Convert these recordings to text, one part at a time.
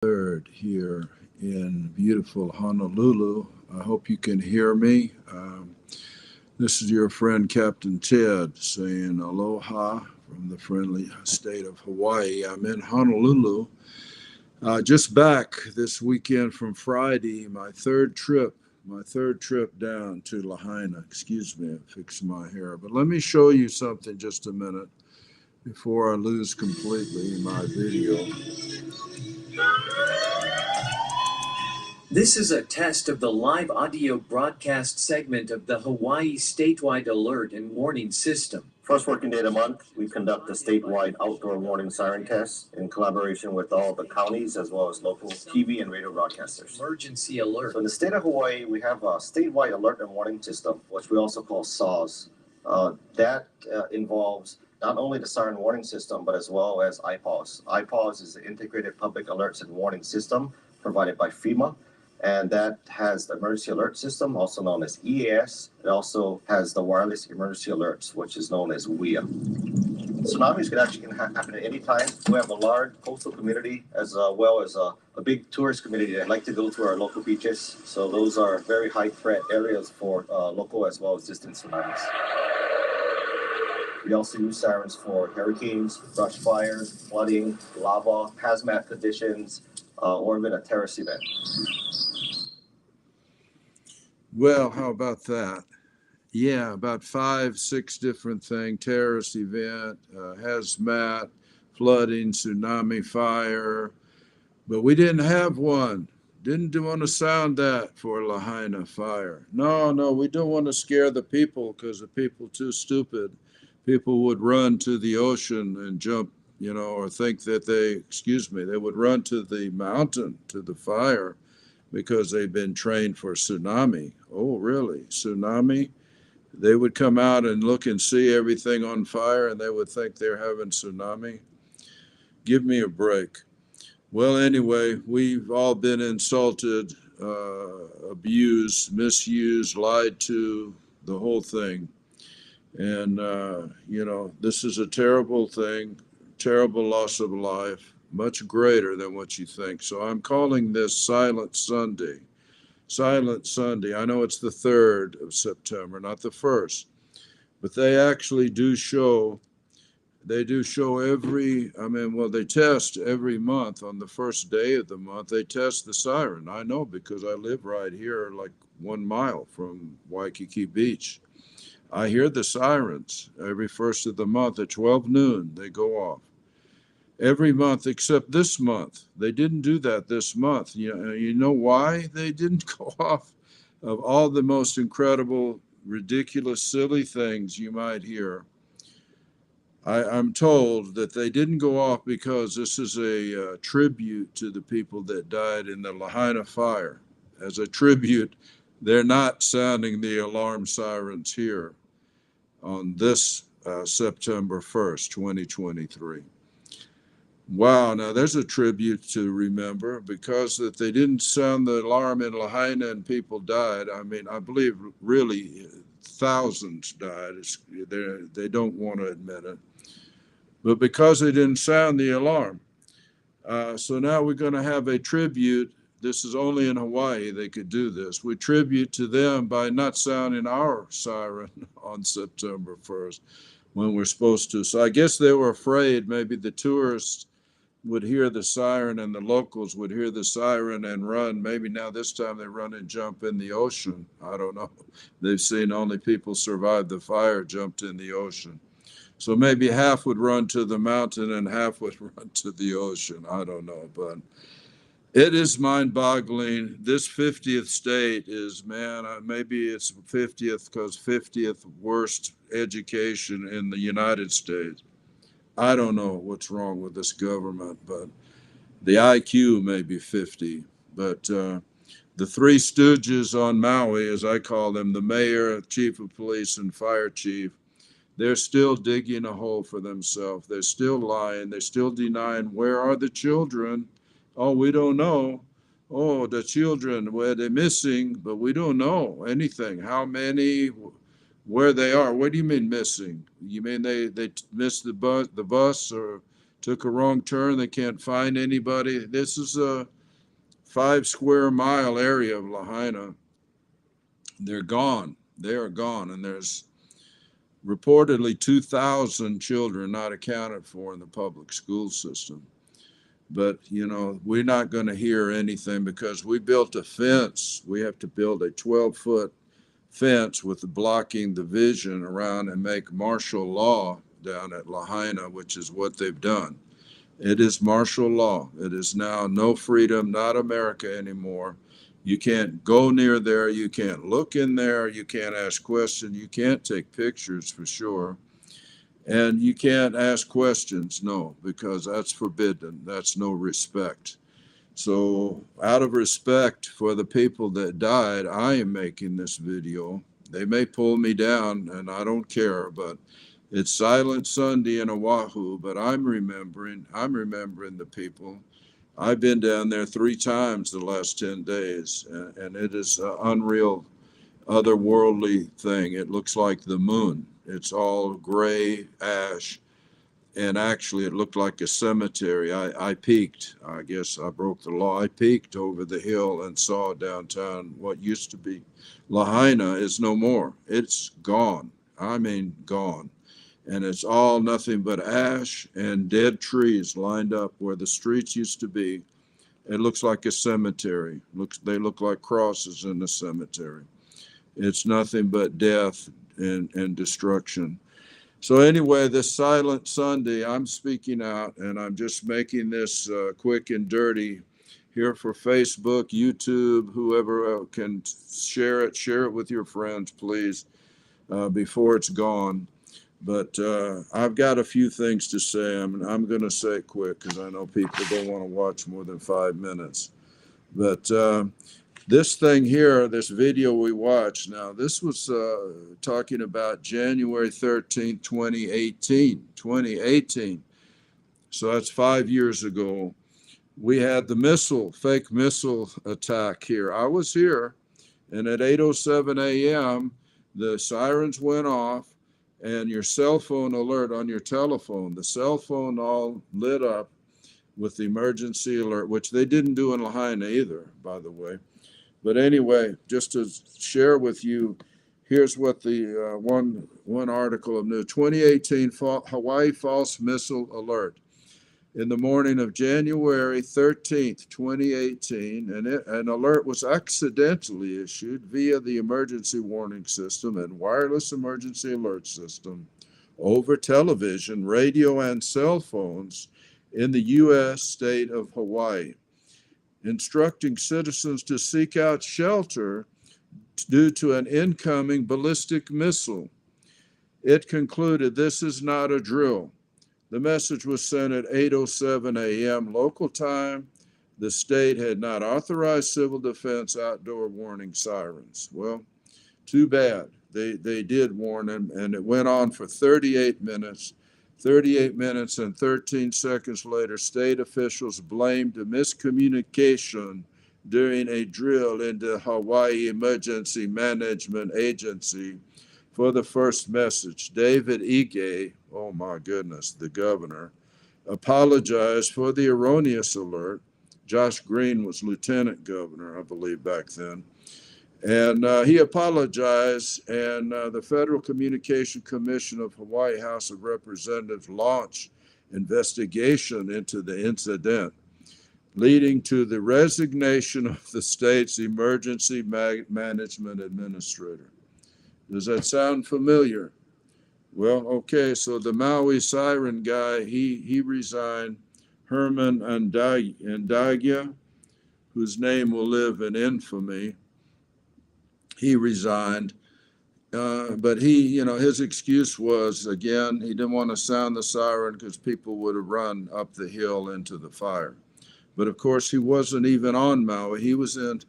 3rd here in beautiful Honolulu. I hope you can hear me. This is your friend Captain Ted saying aloha from the friendly state of Hawaii. I'm in Honolulu, just back this weekend from Friday, my third trip down to Lahaina. Excuse me, I fixed my hair. But let me show you something just a minute before I lose completely my video. This is a test of the live audio broadcast segment of the Hawaii statewide alert and warning system. First working day of the month, we conduct a statewide outdoor warning siren test in collaboration with all the counties as well as local TV and radio broadcasters. Emergency alert. So in the state of Hawaii, we have a statewide alert and warning system, which we also call SAWS. That involves not only the siren warning system, but as well as IPAWS. IPAWS is the Integrated Public Alerts and Warning System provided by FEMA. And that has the emergency alert system, also known as EAS. It also has the wireless emergency alerts, which is known as WEA. Tsunamis can actually happen at any time. We have a large coastal community as well as a big tourist community that like to go to our local beaches. So those are very high threat areas for local as well as distant tsunamis. We also use sirens for hurricanes, brush fires, flooding, lava, hazmat conditions, or even a terrorist event. Well, how about that? Yeah, about 5, 6 different things: terrorist event, hazmat, flooding, tsunami, fire. But we didn't have one. Didn't want to sound that for Lahaina fire. No, we don't want to scare the people because the people too stupid. People would run to the ocean and jump, or think that they would run to the mountain, to the fire, because they've been trained for tsunami. Oh, really? Tsunami? They would come out and look and see everything on fire and they would think they're having tsunami. Give me a break. Well, anyway, we've all been insulted, abused, misused, lied to, the whole thing. And, this is a terrible thing, terrible loss of life, much greater than what you think. So I'm calling this Silent Sunday. Silent Sunday. I know it's the 3rd of September, not the 1st, but they actually do show, they test every month on the first day of the month. They test the siren. I know because I live right here, like 1 mile from Waikiki Beach. I hear the sirens every first of the month at 12 noon. They go off. Every month except this month. They didn't do that this month. You know why they didn't go off? Of all the most incredible, ridiculous, silly things you might hear, I'm told that they didn't go off because this is a tribute to the people that died in the Lahaina fire. As a tribute, they're not sounding the alarm sirens here on this September 1st, 2023. Wow, now there's a tribute to remember, because that they didn't sound the alarm in Lahaina and people died. I mean, I believe really thousands died. They don't want to admit it. But because they didn't sound the alarm. So now we're going to have a tribute. This is only in Hawaii they could do this. We tribute to them by not sounding our siren on September 1st when we're supposed to. So I guess they were afraid maybe the tourists would hear the siren and the locals would hear the siren and run. Maybe now this time they run and jump in the ocean. I don't know. They've seen only people survive the fire jumped in the ocean. So maybe half would run to the mountain and half would run to the ocean. I don't know, but it is mind-boggling. This 50th state is, maybe it's 50th because 50th worst education in the United States. I don't know what's wrong with this government, but the IQ may be 50. But the three stooges on Maui, as I call them, the mayor, chief of police, and fire chief, they're still digging a hole for themselves. They're still lying. They're still denying, where are the children? Oh, we don't know. Oh, the children, where they're missing, but we don't know anything. How many, where they are. What do you mean missing? You mean they missed the bus, or took a wrong turn. They can't find anybody. This is a 5 square mile area of Lahaina. They're gone. They are gone. And there's reportedly 2,000 children not accounted for in the public school system. But, you know, we're not going to hear anything because we built a fence. We have to build a 12-foot fence with blocking the vision around and make martial law down at Lahaina, which is what they've done. It is martial law. It is now no freedom, not America anymore. You can't go near there. You can't look in there. You can't ask questions. You can't take pictures for sure. And you can't ask questions, no, because that's forbidden. That's no respect. So out of respect for the people that died, I am making this video. They may pull me down and I don't care, but it's Silent Sunday in Oahu, but I'm remembering the people. I've been down there 3 times the last 10 days, and it is an unreal, otherworldly thing. It looks like the moon. It's all gray, ash, and actually it looked like a cemetery. I peeked. I guess I broke the law. I peeked over the hill and saw downtown what used to be Lahaina is no more. It's gone. I mean, gone. And it's all nothing but ash and dead trees lined up where the streets used to be. It looks like a cemetery. They look like crosses in the cemetery. It's nothing but death and destruction. So anyway, this Silent Sunday, I'm speaking out, and I'm just making this quick and dirty here for Facebook, YouTube, whoever can share it with your friends, please, before it's gone. But I've got a few things to say. I'm going to say it quick because I know people don't want to watch more than 5 minutes. But this thing here, this video we watched, now this was talking about January 13th, 2018. So that's 5 years ago. We had the fake missile attack here. I was here, and at 8:07 a.m., the sirens went off, and your cell phone alert on your telephone, the cell phone all lit up with the emergency alert, which they didn't do in Lahaina either, by the way. But anyway, just to share with you, here's what the one article of news, 2018 Hawaii false missile alert. In the morning of January 13th, 2018, an alert was accidentally issued via the emergency warning system and wireless emergency alert system over television, radio, and cell phones in the U.S. state of Hawaii, instructing citizens to seek out shelter due to an incoming ballistic missile. It concluded, "This is not a drill." The message was sent at 8:07 a.m. local time. The state had not authorized civil defense outdoor warning sirens. Well, too bad. They did warn them, and it went on for 38 minutes. 38 minutes and 13 seconds later, state officials blamed a miscommunication during a drill in the Hawaii Emergency Management Agency for the first message. David Ige, oh my goodness, the governor, apologized for the erroneous alert. Josh Green was lieutenant governor, I believe, back then. And he apologized, and the Federal Communication Commission of Hawaii House of Representatives launched investigation into the incident, leading to the resignation of the state's emergency management administrator. Does that sound familiar? Well, okay, so the Maui siren guy, he resigned. Herman Andagia, whose name will live in infamy, he resigned. But his excuse was, again, he didn't want to sound the siren because people would have run up the hill into the fire. But of course, he wasn't even on Maui. He was in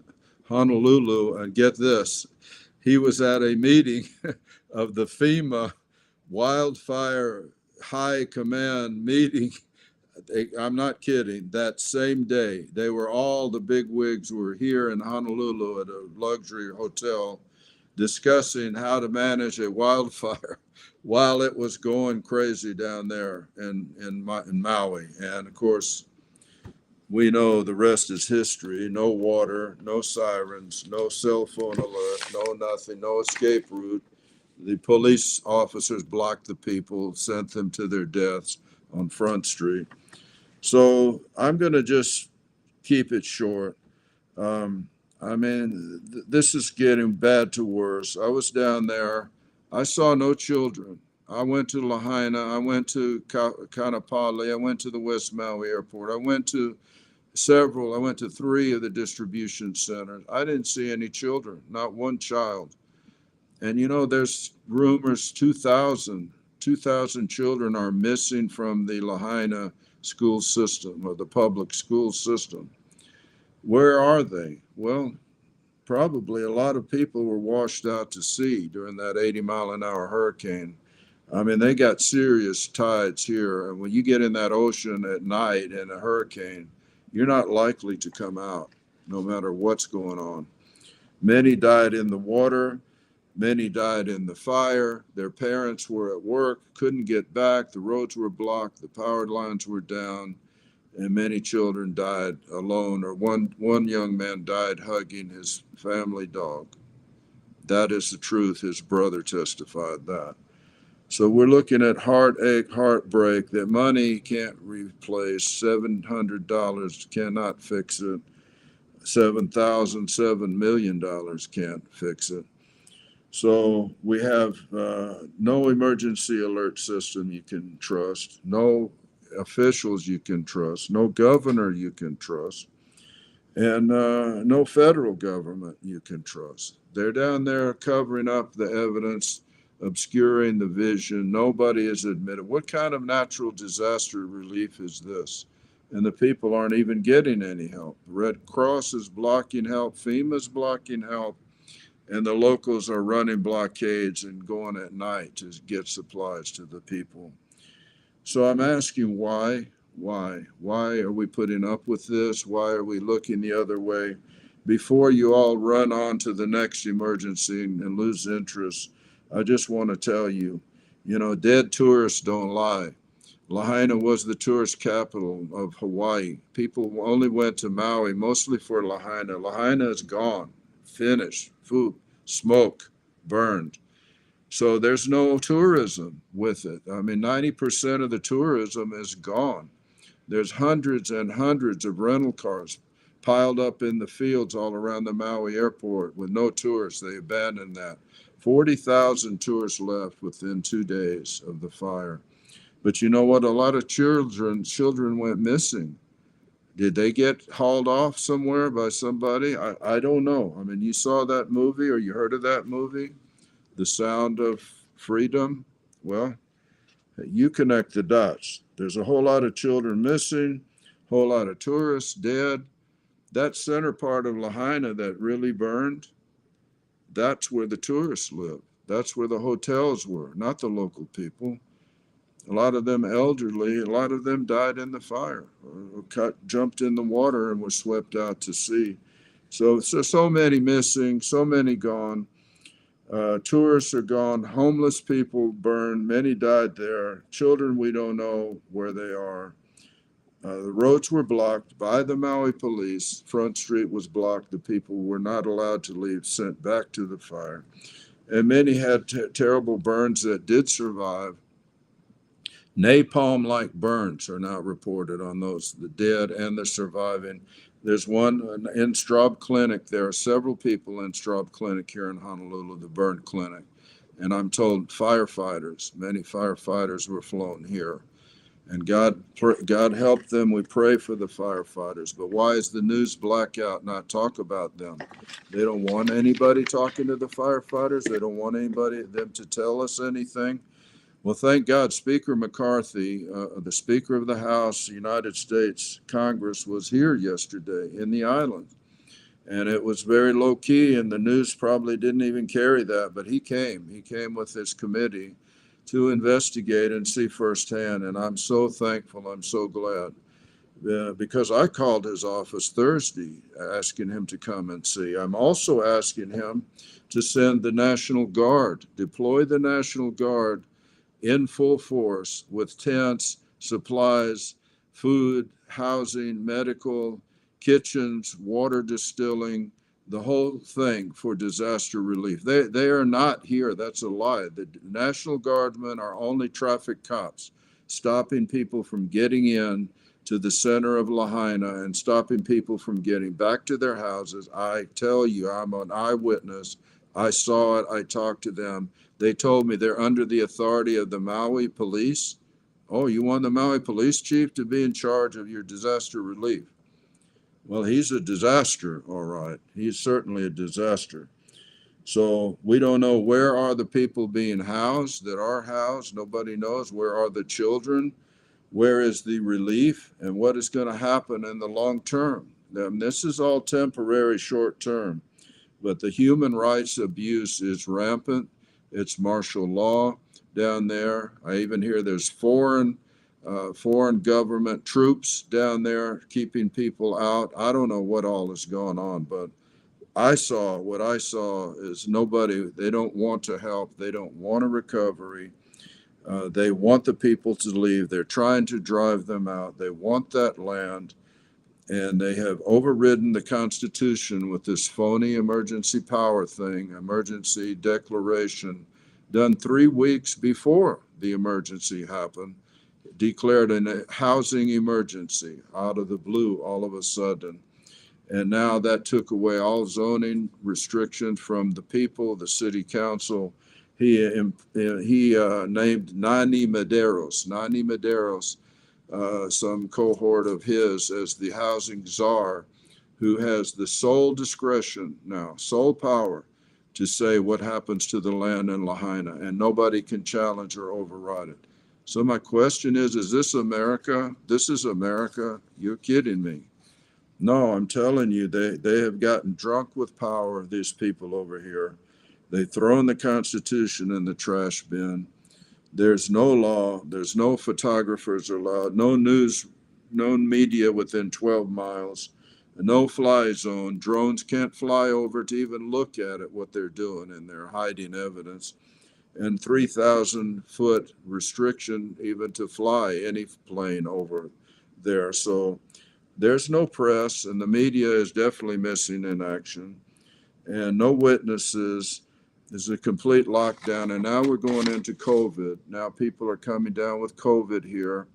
Honolulu, and get this, he was at a meeting of the FEMA Wildfire High Command meeting. I'm not kidding. That same day, the big wigs were here in Honolulu at a luxury hotel discussing how to manage a wildfire. while it was going crazy down there in Maui. And of course, we know the rest is history. No water, no sirens, no cell phone alert, no nothing, no escape route. The police officers blocked the people, sent them to their deaths on Front Street. So I'm going to just keep it short. I mean, this is getting bad to worse. I was down there. I saw no children. I went to Lahaina. I went to Kanapali. I went to the West Maui Airport. I went to three of the distribution centers. I didn't see any children, not one child. And you know, there's rumors 2,000 children are missing from the Lahaina school system or the public school system. Where are they? Well, probably a lot of people were washed out to sea during that 80-mile-an-hour hurricane. I mean, they got serious tides here. And when you get in that ocean at night in a hurricane, you're not likely to come out, no matter what's going on. Many died in the water. Many died in the fire. Their parents were at work, couldn't get back. The roads were blocked. The power lines were down. And many children died alone, or one young man died hugging his family dog. That is the truth. His brother testified that. So we're looking at heartache, heartbreak that money can't replace. $700 cannot fix it. $7 million can't fix it. So we have no emergency alert system you can trust, no officials you can trust, no governor you can trust, and no federal government you can trust. They're down there covering up the evidence, obscuring the vision. Nobody is admitted. What kind of natural disaster relief is this? And the people aren't even getting any help. The Red Cross is blocking help, FEMA's blocking help, and the locals are running blockades and going at night to get supplies to the people. So I'm asking why? Why are we putting up with this? Why are we looking the other way? Before you all run on to the next emergency and lose interest, I just want to tell you, you know, dead tourists don't lie. Lahaina was the tourist capital of Hawaii. People only went to Maui mostly for Lahaina. Lahaina is gone, finished, food, smoke, burned. So there's no tourism with it. I mean, 90% of the tourism is gone. There's hundreds and hundreds of rental cars piled up in the fields all around the Maui airport with no tourists. They abandoned that. 40,000 tourists left within 2 days of the fire. But you know what? A lot of children went missing. Did they get hauled off somewhere by somebody? I don't know. I mean, you saw that movie or you heard of that movie, The Sound of Freedom? Well, you connect the dots. There's a whole lot of children missing, a whole lot of tourists dead. That center part of Lahaina that really burned, that's where the tourists live. That's where the hotels were, not the local people. A lot of them elderly, a lot of them died in the fire or jumped in the water and were swept out to sea. So many missing, so many gone. Tourists are gone, homeless people burned, many died there. Children, we don't know where they are. The roads were blocked by the Maui police. Front Street was blocked. The people were not allowed to leave, sent back to the fire. And many had terrible burns that did survive. Napalm-like burns are now reported on those, the dead and the surviving. There's one in Straub Clinic. There are several people in Straub Clinic here in Honolulu, the burn clinic. And I'm told many firefighters were flown here. And God help them. We pray for the firefighters. But why is the news blackout not talk about them? They don't want anybody talking to the firefighters. They don't want them to tell us anything. Well, thank God, Speaker McCarthy, the Speaker of the House, United States Congress, was here yesterday in the island. And it was very low key, and the news probably didn't even carry that, but he came. He came with his committee to investigate and see firsthand. And I'm so thankful. I'm so glad. Because I called his office Thursday asking him to come and see. I'm also asking him to send the National Guard, deploy the National Guard in full force with tents, supplies, food, housing, medical, kitchens, water distilling, the whole thing for disaster relief. They are not here. That's a lie. The National Guardsmen are only traffic cops, stopping people from getting in to the center of Lahaina and stopping people from getting back to their houses. I tell you, I'm an eyewitness. I saw it. I talked to them. They told me they're under the authority of the Maui police. Oh, you want the Maui police chief to be in charge of your disaster relief? Well, he's a disaster, all right. He's certainly a disaster. So we don't know where are the people being housed that are housed. Nobody knows. Where are the children? Where is the relief? And what is going to happen in the long term? This is all temporary, short term. But the human rights abuse is rampant. It's martial law down there. I even hear there's foreign government troops down there keeping people out. I don't know what all is going on, but what I saw is they don't want to help. They don't want a recovery. They want the people to leave. They're trying to drive them out. They want that land. And they have overridden the Constitution with this phony emergency power thing, emergency declaration, done 3 weeks before the emergency happened, declared a housing emergency out of the blue all of a sudden. And now that took away all zoning restrictions from the people, the city council. He named Nani Medeiros, some cohort of his, as the housing czar, who has the sole discretion now, sole power to say what happens to the land in Lahaina, and nobody can challenge or override it. So my question is this America? This is America? You're kidding me. No, I'm telling you, they have gotten drunk with power, these people over here. They've thrown the Constitution in the trash bin. There's no law. There's no photographers allowed, no news, no media within 12 miles, no fly zone. Drones can't fly over to even look at it, what they're doing, and they're hiding evidence. And 3,000-foot restriction even to fly any plane over there. So there's no press, and the media is definitely missing in action, and no witnesses. There's a complete lockdown, and now we're going into COVID. Now people are coming down with COVID here.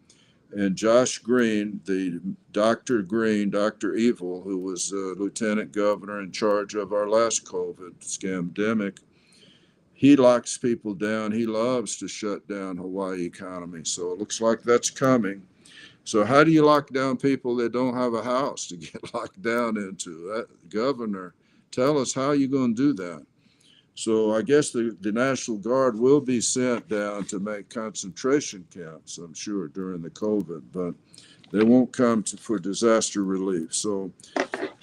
And Josh Green, Dr. Evil, who was lieutenant governor in charge of our last COVID scamdemic, he locks people down. He loves to shut down Hawaii economy. So it looks like that's coming. So how do you lock down people that don't have a house to get locked down into? Governor, tell us how you're going to do that. So I guess the National Guard will be sent down to make concentration camps, I'm sure, during the COVID, but they won't come for disaster relief. So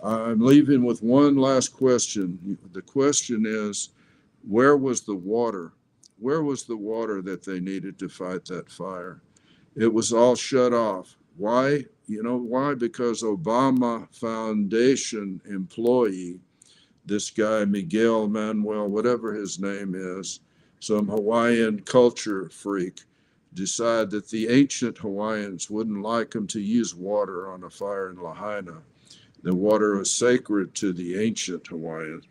I'm leaving with one last question. The question is, where was the water? Where was the water that they needed to fight that fire? It was all shut off. Why? You know why? Because Obama Foundation employee, this guy, Miguel Manuel, whatever his name is, some Hawaiian culture freak, decided that the ancient Hawaiians wouldn't like him to use water on a fire in Lahaina. The water was sacred to the ancient Hawaiians.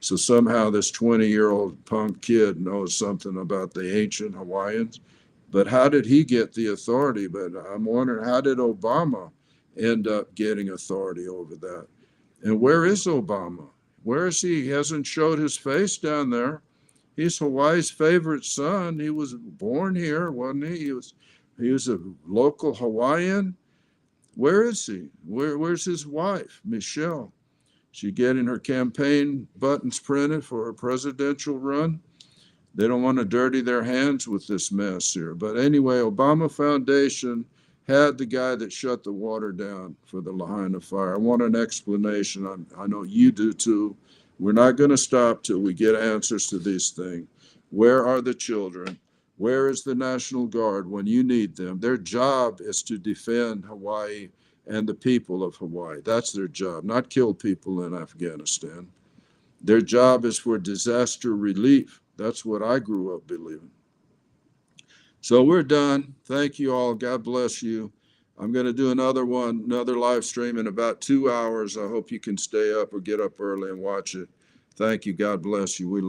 So somehow this 20-year-old punk kid knows something about the ancient Hawaiians. But how did he get the authority? But I'm wondering, how did Obama end up getting authority over that? And where is Obama? Where is he? He hasn't showed his face down there. He's Hawaii's favorite son. He was born here, wasn't he? He was a local Hawaiian. Where is he? Where's his wife, Michelle? She getting her campaign buttons printed for her presidential run? They don't want to dirty their hands with this mess here. But anyway, Obama Foundation had the guy that shut the water down for the Lahaina fire. I want an explanation. I know you do too. We're not going to stop till we get answers to these things. Where are the children? Where is the National Guard when you need them? Their job is to defend Hawaii and the people of Hawaii. That's their job, not kill people in Afghanistan. Their job is for disaster relief. That's what I grew up believing. So we're done. Thank you all. God bless you. I'm going to do another live stream in about 2 hours. I hope you can stay up or get up early and watch it. Thank you. God bless you. We love you.